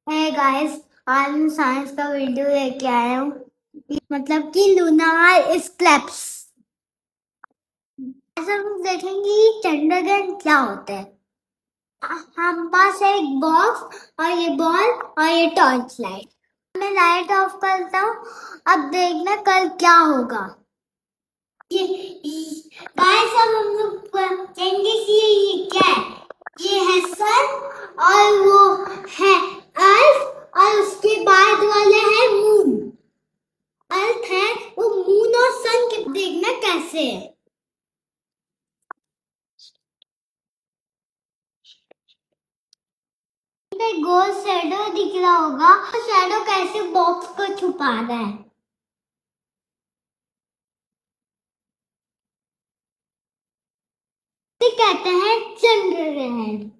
Hey guys, आज मैं science का वीडियो लेके आया हूँ। मतलब कि लूनार स्क्लैप्स। आज हम देखेंगे कि चंद्रग्रहण क्या होता है। हम पास है एक बॉक्स और ये बॉल और ये टॉर्च लाइट। मैं लाइट ऑफ करता हूँ। अब देखना कल क्या होगा। ये गाइस, अब हम लोग कहेंगे कि ये क्या है। ये है सन और वो है अर्थ और उसके बाद वाले है मून। अर्थ है वो मून और सन के देखना कैसे है। गोल शैडो दिख रहा होगा। शैडो कैसे बॉक्स को छुपा रहा है। इसे कहते हैं चंद्रग्रहण।